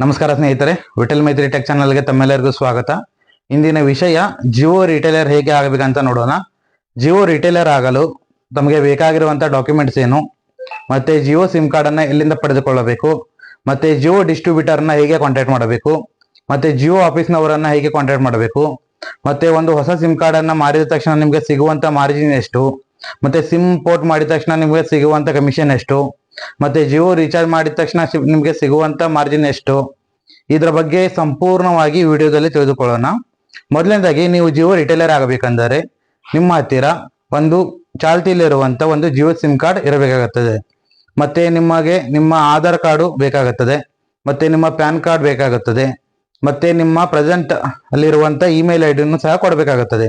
ನಮಸ್ಕಾರ ಸ್ನೇಹಿತರೆ, ವಿಠಲ್ ಮೈತ್ರಿ ಟೆಕ್ ಚಾನಲ್ಗೆ ತಮ್ಮೆಲ್ಲರಿಗೂ ಸ್ವಾಗತ. ಇಂದಿನ ವಿಷಯ ಜಿಯೋ ರಿಟೇಲರ್ ಹೇಗೆ ಆಗಬೇಕಂತ ನೋಡೋಣ. ಜಿಯೋ ರಿಟೇಲರ್ ಆಗಲು ತಮಗೆ ಬೇಕಾಗಿರುವಂಥ ಡಾಕ್ಯುಮೆಂಟ್ಸ್ ಏನು, ಮತ್ತೆ ಜಿಯೋ ಸಿಮ್ ಕಾರ್ಡನ್ನು ಎಲ್ಲಿಂದ ಪಡೆದುಕೊಳ್ಳಬೇಕು, ಮತ್ತೆ ಜಿಯೋ ಡಿಸ್ಟ್ರಿಬ್ಯೂಟರ್ನ ಹೇಗೆ ಕಾಂಟ್ಯಾಕ್ಟ್ ಮಾಡಬೇಕು, ಮತ್ತೆ ಜಿಯೋ ಆಫೀಸ್ನವರನ್ನ ಹೇಗೆ ಕಾಂಟ್ಯಾಕ್ಟ್ ಮಾಡಬೇಕು, ಮತ್ತೆ ಒಂದು ಹೊಸ ಸಿಮ್ ಕಾರ್ಡನ್ನು ಮಾರಿದ ತಕ್ಷಣ ನಿಮಗೆ ಸಿಗುವಂಥ ಮಾರ್ಜಿನ್ ಎಷ್ಟು, ಮತ್ತೆ ಸಿಮ್ ಪೋರ್ಟ್ ಮಾಡಿದ ತಕ್ಷಣ ನಿಮಗೆ ಸಿಗುವಂಥ ಕಮಿಷನ್ ಎಷ್ಟು, ಮತ್ತೆ ಜಿಯೋ ರೀಚಾರ್ಜ್ ಮಾಡಿದ ತಕ್ಷಣ ನಿಮಗೆ ಸಿಗುವಂತ ಮಾರ್ಜಿನ್ ಎಷ್ಟು, ಇದರ ಬಗ್ಗೆ ಸಂಪೂರ್ಣವಾಗಿ ವಿಡಿಯೋದಲ್ಲಿ ತಿಳಿದುಕೊಳ್ಳೋಣ. ಮೊದಲನೇದಾಗಿ ನೀವು ಜಿಯೋ ರಿಟೇಲರ್ ಆಗಬೇಕಂದರೆ ನಿಮ್ಮ ಹತ್ತಿರ ಒಂದು ಚಾಲ್ತಿಯಲ್ಲಿರುವಂತ ಒಂದು ಜಿಯೋ ಸಿಮ್ ಕಾರ್ಡ್ ಇರಬೇಕಾಗುತ್ತದೆ. ಮತ್ತೆ ನಿಮಗೆ ನಿಮ್ಮ ಆಧಾರ್ ಕಾರ್ಡು ಬೇಕಾಗುತ್ತದೆ, ಮತ್ತೆ ನಿಮ್ಮ ಪ್ಯಾನ್ ಕಾರ್ಡ್ ಬೇಕಾಗುತ್ತದೆ, ಮತ್ತೆ ನಿಮ್ಮ ಪ್ರೆಸೆಂಟ್ ಅಲ್ಲಿರುವಂತ ಇಮೇಲ್ ಐಡಿಯನ್ನು ಸಹ ಕೊಡಬೇಕಾಗುತ್ತದೆ.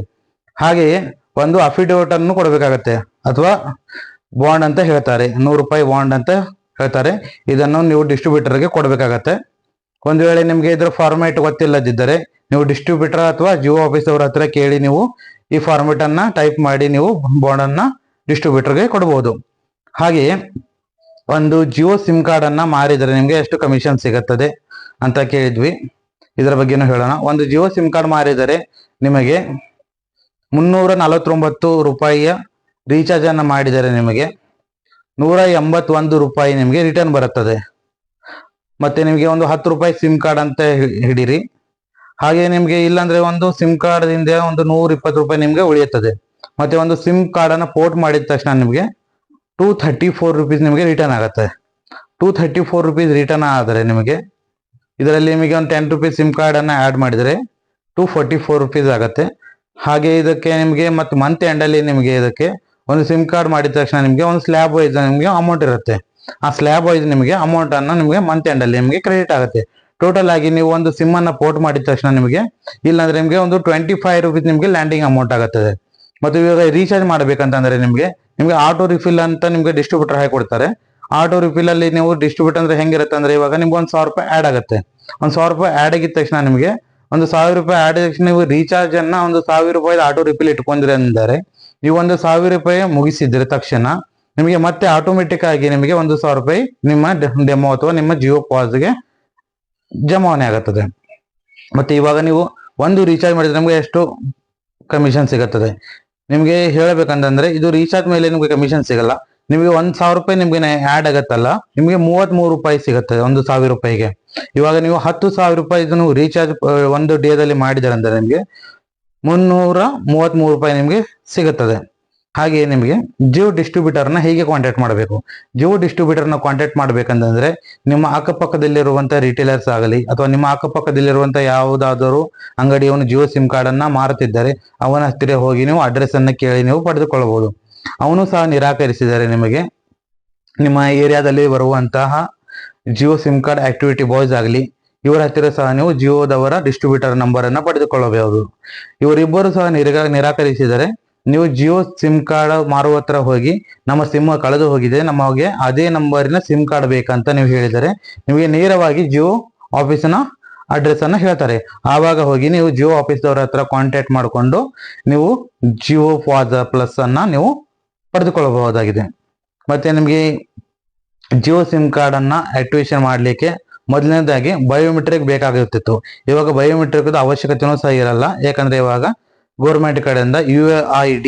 ಹಾಗೆಯೇ ಒಂದು ಅಫಿಡವಿಟ್ ಅನ್ನು ಕೊಡಬೇಕಾಗತ್ತೆ, ಅಥವಾ ಬಾಂಡ್ ಅಂತ ಹೇಳ್ತಾರೆ, 100 ರೂಪಾಯಿ ಬಾಂಡ್ ಅಂತ ಹೇಳ್ತಾರೆ. ಇದನ್ನು ನೀವು ಡಿಸ್ಟ್ರಿಬ್ಯೂಟರ್ಗೆ ಕೊಡಬೇಕಾಗತ್ತೆ. ಒಂದು ವೇಳೆ ನಿಮಗೆ ಇದರ ಫಾರ್ಮ್ಯಾಟ್ ಗೊತ್ತಿಲ್ಲದಿದ್ದರೆ ನೀವು ಡಿಸ್ಟ್ರಿಬ್ಯೂಟರ್ ಅಥವಾ ಜಿಯೋ ಆಫೀಸ್ ಅವರ ಹತ್ರ ಕೇಳಿ ನೀವು ಈ ಫಾರ್ಮ್ಯಾಟ್ ಅನ್ನ ಟೈಪ್ ಮಾಡಿ ನೀವು ಬಾಂಡ್ ಅನ್ನ ಡಿಸ್ಟ್ರಿಬ್ಯೂಟರ್ಗೆ ಕೊಡಬಹುದು. ಹಾಗೆಯೇ ಒಂದು ಜಿಯೋ ಸಿಮ್ ಕಾರ್ಡ್ ಅನ್ನ ಮಾರಿದರೆ ನಿಮಗೆ ಎಷ್ಟು ಕಮಿಷನ್ ಸಿಗುತ್ತದೆ ಅಂತ ಕೇಳಿದ್ವಿ. ಇದರ ಬಗ್ಗೆನೂ ಹೇಳೋಣ. ಒಂದು ಜಿಯೋ ಸಿಮ್ ಕಾರ್ಡ್ ಮಾರಿದರೆ ನಿಮಗೆ 349 ರೂಪಾಯಿಯ ರೀಚಾರ್ಜ್ ಅನ್ನು ಮಾಡಿದರೆ ನಿಮಗೆ 181 ರೂಪಾಯಿ ನಿಮಗೆ ರಿಟರ್ನ್ ಬರುತ್ತದೆ. ಮತ್ತೆ ನಿಮಗೆ ಒಂದು 10 ರೂಪಾಯಿ ಸಿಮ್ ಕಾರ್ಡ್ ಅಂತ ಹಿಡೀರಿ. ಹಾಗೆ ನಿಮಗೆ ಇಲ್ಲಾಂದ್ರೆ ಒಂದು ಸಿಮ್ ಕಾರ್ಡ್ ದಿಂದ ಒಂದು 120 ರೂಪಾಯಿ ನಿಮಗೆ ಉಳಿಯುತ್ತದೆ. ಮತ್ತೆ ಒಂದು ಸಿಮ್ ಕಾರ್ಡ್ ಅನ್ನ ಪೋರ್ಟ್ ಮಾಡಿದ ತಕ್ಷಣ ನಿಮಗೆ 234 ರುಪೀಸ್ ನಿಮಗೆ ರಿಟರ್ನ್ ಆಗುತ್ತೆ. 234 ರುಪೀಸ್ ರಿಟರ್ನ್ ಆದರೆ ನಿಮಗೆ ಇದರಲ್ಲಿ ನಿಮಗೆ ಒಂದು 10 ರೂಪೀಸ್ ಸಿಮ್ ಕಾರ್ಡ್ ಅನ್ನ ಆಡ್ ಮಾಡಿದರೆ 244 ರುಪೀಸ್ ಆಗುತ್ತೆ. ಹಾಗೆ ಇದಕ್ಕೆ ನಿಮಗೆ ಮತ್ತೆ ಮಂತ್ ಎಂಡ್ ಅಲ್ಲಿ ನಿಮಗೆ ಇದಕ್ಕೆ ಒಂದು ಸಿಮ್ ಕಾರ್ಡ್ ಮಾಡಿದ ತಕ್ಷಣ ನಿಮಗೆ ಒಂದು ಸ್ಲ್ಯಾಬ್ ವೈಸ್ ನಿಮಗೆ ಅಮೌಂಟ್ ಇರುತ್ತೆ. ಆ ಸ್ಲ್ಯಾಬ್ ವೈಸ್ ನಿಮಗೆ ಅಮೌಂಟ್ ಅನ್ನು ನಿಮಗೆ ಮಂತ್ ಎಂಡ್ ಅಲ್ಲಿ ನಿಮಗೆ ಕ್ರೆಡಿಟ್ ಆಗುತ್ತೆ. ಟೋಟಲ್ ಆಗಿ ನೀವು ಒಂದು ಸಿಮ್ ಅನ್ನ ಪೋರ್ಟ್ ಮಾಡಿದ ತಕ್ಷಣ ನಿಮಗೆ ಇಲ್ಲಾಂದ್ರೆ ನಿಮಗೆ ಒಂದು 25 ರುಪೀಸ್ ನಿಮಗೆ ಲ್ಯಾಂಡಿಂಗ್ ಅಮೌಂಟ್ ಆಗುತ್ತದೆ. ಮತ್ತು ಇವಾಗ ರೀಚಾರ್ಜ್ ಮಾಡ್ಬೇಕಂತಂದ್ರೆ ನಿಮಗೆ ಆಟೋ ರಿಫಿಲ್ ಅಂತ ನಿಮಗೆ ಡಿಸ್ಟ್ರಿಬ್ಯೂಟರ್ ಹಾಕಿ ಕೊಡ್ತಾರೆ. ಆಟೋ ರಿಫಿಲ್ ಅಲ್ಲಿ ನೀವು ಡಿಸ್ಟ್ರಿಬ್ಯೂಟರ್ ಅಂದ್ರೆ ಹೆಂಗಿರುತ್ತೆ ಅಂದ್ರೆ ಇವಾಗ ನಿಮ್ಗೆ 1,000 ರೂಪಾಯಿ ಆಡ್ ಆಗುತ್ತೆ. 1,000 ರೂಪಾಯಿ ಆಡ್ ಆಗಿದ ತಕ್ಷಣ ನಿಮಗೆ ಒಂದು 1,000 ರೂಪಾಯಿ ಆಡ್ ಆಗಿದ ತಕ್ಷಣ ನೀವು ರೀಚಾರ್ಜ್ ಅನ್ನ ಒಂದು 1,000 ರೂಪಾಯಿ ಆಟೋ ರಿಫಿಲ್ ಇಟ್ಕೊಂಡ್ರೆ ಅಂದರೆ ನೀವು ಒಂದು 1,000 ರೂಪಾಯಿ ಮುಗಿಸಿದ್ರೆ ತಕ್ಷಣ ನಿಮಗೆ ಮತ್ತೆ ಆಟೋಮೆಟಿಕ್ ಆಗಿ ನಿಮಗೆ 1,000 ರೂಪಾಯಿ ನಿಮ್ಮ ಡೆಮೋ ಅಥವಾ ನಿಮ್ಮ ಜಿಯೋ ಪಾಸ್ಗೆ ಜಮಾವಣೆ ಆಗುತ್ತದೆ. ಮತ್ತೆ ಇವಾಗ ನೀವು ಒಂದು ರೀಚಾರ್ಜ್ ಮಾಡಿದ್ರೆ ನಮಗೆ ಎಷ್ಟು ಕಮಿಷನ್ ಸಿಗುತ್ತದೆ ನಿಮಗೆ ಹೇಳಬೇಕಂತಂದ್ರೆ, ಇದು ರೀಚಾರ್ಜ್ ಮೇಲೆ ನಿಮಗೆ ಕಮಿಷನ್ ಸಿಗಲ್ಲ. ನಿಮಗೆ 1,000 ರೂಪಾಯಿ ನಿಮ್ಗೆ ಆಡ್ ಆಗತ್ತಲ್ಲ, ನಿಮಗೆ 33 ರೂಪಾಯಿ ಸಿಗುತ್ತದೆ 1,000 ರೂಪಾಯಿಗೆ. ಇವಾಗ ನೀವು 10,000 ರೂಪಾಯಿ ಇದನ್ನು ರೀಚಾರ್ಜ್ ಒಂದು ಡೇದಲ್ಲಿ ಮಾಡಿದರೆ ಅಂದ್ರೆ ನಿಮಗೆ 333 ರೂಪಾಯಿ ನಿಮಗೆ ಸಿಗುತ್ತದೆ. ಹಾಗೆಯೇ ನಿಮಗೆ ಜಿಯೋ ಡಿಸ್ಟ್ರಿಬ್ಯೂಟರ್ನ ಹೇಗೆ ಕಾಂಟ್ಯಾಕ್ಟ್ ಮಾಡಬೇಕು. ಜಿಯೋ ಡಿಸ್ಟ್ರಿಬ್ಯೂಟರ್ನ ಕಾಂಟ್ಯಾಕ್ಟ್ ಮಾಡ್ಬೇಕಂತಂದ್ರೆ ನಿಮ್ಮ ಅಕ್ಕಪಕ್ಕದಲ್ಲಿರುವಂತಹ ರಿಟೇಲರ್ಸ್ ಆಗಲಿ ಅಥವಾ ನಿಮ್ಮ ಅಕ್ಕಪಕ್ಕದಲ್ಲಿರುವಂತ ಯಾವುದಾದರೂ ಅಂಗಡಿಯವನು ಜಿಯೋ ಸಿಮ್ ಕಾರ್ಡ್ ಅನ್ನ ಮಾರುತ್ತಿದ್ದರೆ ಅವನ ಹತ್ತಿರ ಹೋಗಿ ನೀವು ಅಡ್ರೆಸ್ ಅನ್ನ ಕೇಳಿ ನೀವು ಪಡೆದುಕೊಳ್ಳಬಹುದು. ಅವನು ಸಹ ನಿರಾಕರಿಸಿದರೆ ನಿಮಗೆ ನಿಮ್ಮ ಏರಿಯಾದಲ್ಲಿ ಬರುವಂತಹ Jio sim card activity boys ಆಗಲಿ ಇವರ ಹತ್ತಿರ ಸಹ ನೀವು ಜಿಯೋದವರ ಡಿಸ್ಟ್ರಿಬ್ಯೂಟರ್ ನಂಬರ್ ಅನ್ನ ಪಡೆದುಕೊಳ್ಳಬಹುದು. ಇವರಿಬ್ಬರು ಸಹ ನಿರಾಕರಿಸಿದರೆ ನೀವು ಜಿಯೋ ಸಿಮ್ ಕಾರ್ಡ್ ಮಾರುವ ಹತ್ರ ಹೋಗಿ ನಮ್ಮ ಸಿಮ್ ಕಳೆದು ಹೋಗಿದೆ, ನಮಗೆ ಅದೇ ನಂಬರಿನ ಸಿಮ್ ಕಾರ್ಡ್ ಬೇಕಂತ ನೀವು ಹೇಳಿದರೆ ನಿಮಗೆ ನೇರವಾಗಿ ಜಿಯೋ ಆಫೀಸಿನ ಅಡ್ರೆಸ್ ಅನ್ನ ಹೇಳ್ತಾರೆ. ಆವಾಗ ಹೋಗಿ ನೀವು ಜಿಯೋ ಆಫೀಸ್ ಅವರ ಹತ್ರ ಕಾಂಟ್ಯಾಕ್ಟ್ ಮಾಡಿಕೊಂಡು ನೀವು ಜಿಯೋ ಫಾಜಾ ಪ್ಲಸ್ ಅನ್ನ ನೀವು ಪಡೆದುಕೊಳ್ಳಬಹುದಾಗಿದೆ. ಮತ್ತೆ ನಿಮಗೆ ಜಿಯೋ ಸಿಮ್ ಕಾರ್ಡ್ ಅನ್ನ ಆಕ್ಟಿವೇಶನ್ ಮಾಡಲಿಕ್ಕೆ ಮೊದಲನೇದಾಗಿ ಬಯೋಮೆಟ್ರಿಕ್ ಬೇಕಾಗುತ್ತಿತ್ತು. ಇವಾಗ ಬಯೋಮೆಟ್ರಿಕ್ ಅವಶ್ಯಕತೆನೂ ಸಹ ಇರಲ್ಲ. ಯಾಕಂದ್ರೆ ಇವಾಗ ಗೌರ್ಮೆಂಟ್ ಕಡೆಯಿಂದ UID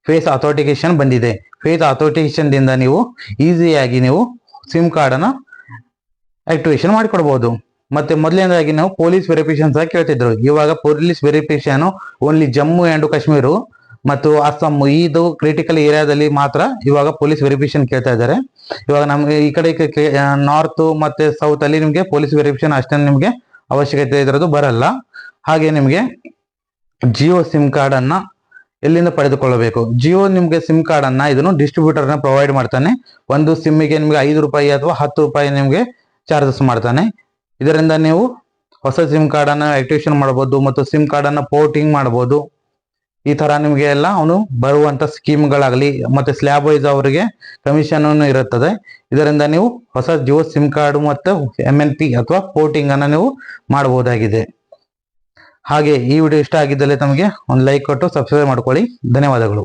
ಫೇಸ್ ಅಥೆಂಟಿಕೇಶನ್ ಬಂದಿದೆ. ಫೇಸ್ ಅಥೆಂಟಿಕೇಶನ್ ದಿಂದ ನೀವು ಈಸಿಯಾಗಿ ನೀವು ಸಿಮ್ ಕಾರ್ಡ್ ಅನ್ನ ಆಕ್ಟಿವೇಶನ್ ಮಾಡಿಕೊಡಬಹುದು. ಮತ್ತೆ ಮೊದಲನೇದಾಗಿ ನಾವು ಪೊಲೀಸ್ ವೆರಿಫಿಕೇಶನ್ ಸಹ ಕೇಳ್ತಿದ್ರು. ಇವಾಗ police verification only Jammu and Kashmir ಮತ್ತು ಅಸ್ಸಾಂ ಇದು ಕ್ರಿಟಿಕಲ್ ಏರಿಯಾದಲ್ಲಿ ಮಾತ್ರ ಇವಾಗ ಪೊಲೀಸ್ ವೆರಿಫಿಕೇಶನ್ ಕೇಳ್ತಾ ಇದ್ದಾರೆ. ಇವಾಗ ನಮ್ಗೆ ಈ ಕಡೆ ನಾರ್ತ್ ಮತ್ತೆ ಸೌತ್ ಅಲ್ಲಿ ನಿಮ್ಗೆ ಪೊಲೀಸ್ ವೆರಿಫಿಕೇಶನ್ ಅಷ್ಟೇ ನಿಮ್ಗೆ ಅವಶ್ಯಕತೆ ಇದ್ರದ್ದು ಬರಲ್ಲ. ಹಾಗೆ ನಿಮ್ಗೆ ಜಿಯೋ ಸಿಮ್ ಕಾರ್ಡ್ ಅನ್ನ ಎಲ್ಲಿಂದ ಪಡೆದುಕೊಳ್ಳಬೇಕು. ಜಿಯೋ ನಿಮ್ಗೆ ಸಿಮ್ ಕಾರ್ಡ್ ಅನ್ನ ಇದನ್ನು ಡಿಸ್ಟ್ರಿಬ್ಯೂಟರ್ ನ ಪ್ರೊವೈಡ್ ಮಾಡ್ತಾನೆ. ಒಂದು ಸಿಮ್ಮಿಗೆ ನಿಮ್ಗೆ 5 ರೂಪಾಯಿ ಅಥವಾ 10 ರೂಪಾಯಿ ನಿಮ್ಗೆ ಚಾರ್ಜಸ್ ಮಾಡ್ತಾನೆ. ಇದರಿಂದ ನೀವು ಹೊಸ ಸಿಮ್ ಕಾರ್ಡ್ ಅನ್ನ ಆಕ್ಟಿವೇಶನ್ ಮಾಡಬಹುದು ಮತ್ತು ಸಿಮ್ ಕಾರ್ಡ್ ಅನ್ನ ಪೋರ್ಟಿಂಗ್ ಮಾಡಬಹುದು. ಈ ತರ ನಿಮ್ಗೆ ಎಲ್ಲ ಅವನು ಬರುವಂತ ಸ್ಕೀಮ್ಗಳಾಗಲಿ ಮತ್ತೆ ಸ್ಲ್ಯಾಬ್ ವೈಸ್ ಅವರಿಗೆ ಕಮಿಷನ್ ಇರುತ್ತದೆ. ಇದರಿಂದ ನೀವು ಹೊಸ ಜಿಯೋ ಸಿಮ್ ಕಾರ್ಡ್ ಮತ್ತು MNP ಅಥವಾ ಪೋರ್ಟಿಂಗ್ ಅನ್ನ ನೀವು ಮಾಡಬಹುದಾಗಿದೆ. ಹಾಗೆ ಈ ವಿಡಿಯೋ ಇಷ್ಟ ಆಗಿದ್ದಲ್ಲಿ ತಮಗೆ ಒಂದು ಲೈಕ್ ಕೊಟ್ಟು ಸಬ್ಸ್ಕ್ರೈಬ್ ಮಾಡ್ಕೊಳ್ಳಿ. ಧನ್ಯವಾದಗಳು.